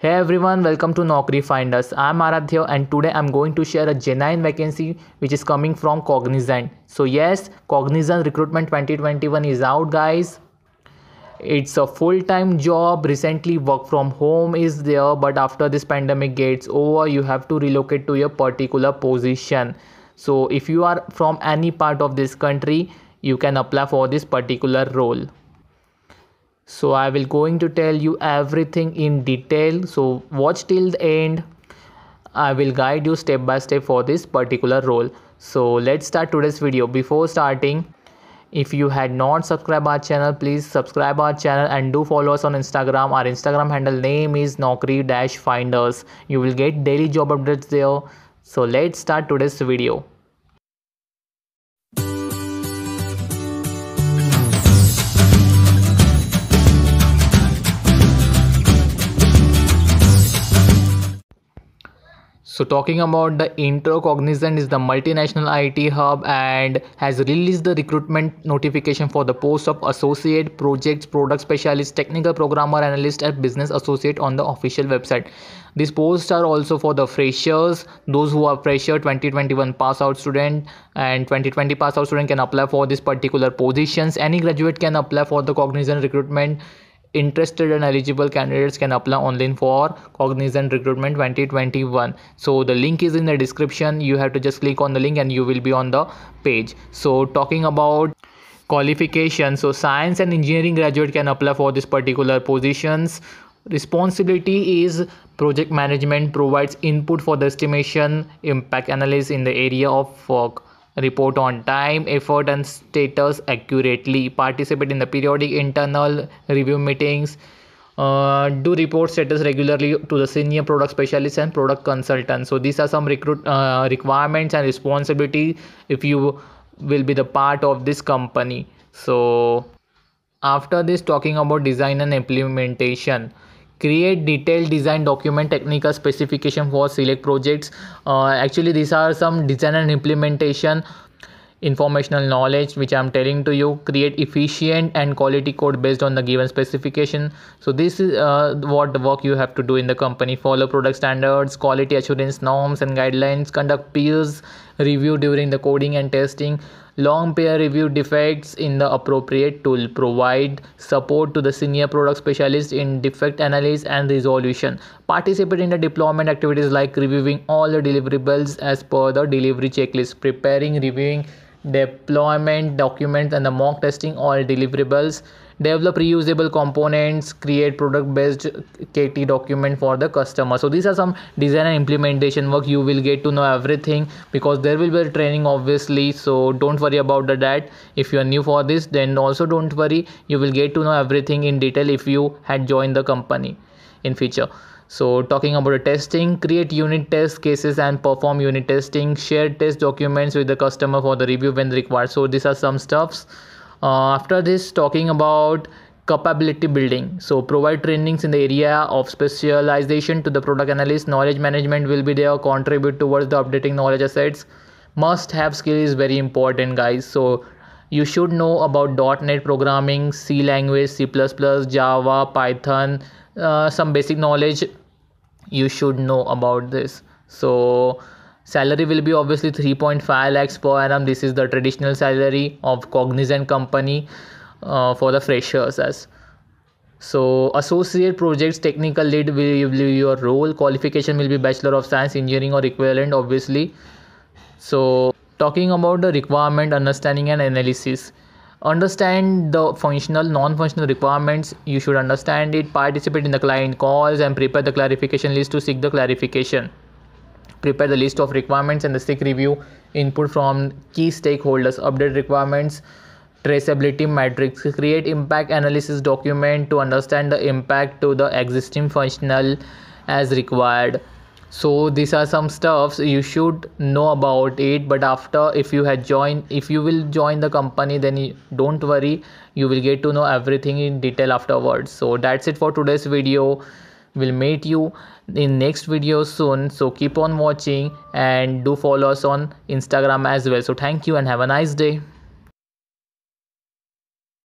Hey everyone, welcome to Naukri Finders. I'm Aradhya and today I'm going to share a genuine vacancy which is coming from Cognizant. So yes, Cognizant Recruitment 2021 is out, guys. It's a full-time job. Recently work from home is there, but after this pandemic gets over, you have to relocate to your particular position. So if you are from any part of this country, you can apply for this particular role. So I will going to tell you everything in detail, so watch till the end. I will guide you step by step for this particular role. So let's start today's video. Before starting, if you had not subscribed our channel, please subscribe our channel and do follow us on Instagram. Our Instagram handle name is Naukri-Finders. You will get daily job updates there. So let's start today's video. So talking about the intro, Cognizant is the multinational IT hub and has released the recruitment notification for the post of associate, projects, product specialist, technical programmer, analyst and business associate on the official website. These posts are also for the freshers, those who are fresher 2021 pass out student and 2020 pass out student can apply for this particular positions. Any graduate can apply for the Cognizant recruitment. Interested and eligible candidates can apply online for Cognizant Recruitment 2021. So the link is in the description. You have to just click on the link and you will be on the page. So talking about qualification, so science and engineering graduate can apply for this particular positions. Responsibility is project management, provides input for the estimation, impact analysis in the area of work. Report on time, effort and status accurately, participate in the periodic internal review meetings, do report status regularly to the senior product specialist and product consultant. So these are some requirements and responsibility if you will be the part of this company. So after this, talking about design and implementation. Create detailed design document, technical specification for select projects. Actually these are some design and implementation informational knowledge which I'm telling to you. Create efficient and quality code based on the given specification. So this is what the work you have to do in the company. Follow product standards, quality assurance norms and guidelines, conduct peers review during the coding and testing, long peer review defects in the appropriate tool, provide support to the senior product specialist in defect analysis and resolution, participate in the deployment activities like reviewing all the deliverables as per the delivery checklist, preparing, reviewing deployment documents and the mock testing all deliverables, develop reusable components, create product based KT document for the customer. So these are some design and implementation work. You will get to know everything because there will be training obviously, so don't worry about that. If you are new for this, then also don't worry, you will get to know everything in detail if you had joined the company in future. So talking about the testing, create unit test cases and perform unit testing, share test documents with the customer for the review when required. So these are some stuffs. After this, talking about capability building, so provide trainings in the area of specialization to the product analyst. Knowledge management will be there, contribute towards the updating knowledge assets. Must have skill is very important, guys. So you should know about .NET programming, C language, C++, Java, Python, some basic knowledge you should know about this. So salary will be obviously 3.5 lakhs per annum. This is the traditional salary of Cognizant company for the freshers. As so associate projects technical lead will be your role. Qualification will be Bachelor of Science, Engineering or equivalent obviously. So talking about the requirement understanding and analysis, understand the functional non-functional requirements. You should understand it, participate in the client calls and prepare the clarification list to seek the clarification. Prepare the list of requirements and the seek review input from key stakeholders. Update requirements traceability matrix. Create impact analysis document to understand the impact to the existing functional as required. So these are some stuffs you should know about it, but after if you will join the company, then don't worry, you will get to know everything in detail afterwards. So that's it for today's video. We'll meet you in next video soon, so keep on watching and do follow us on Instagram as well. So thank you and have a nice day.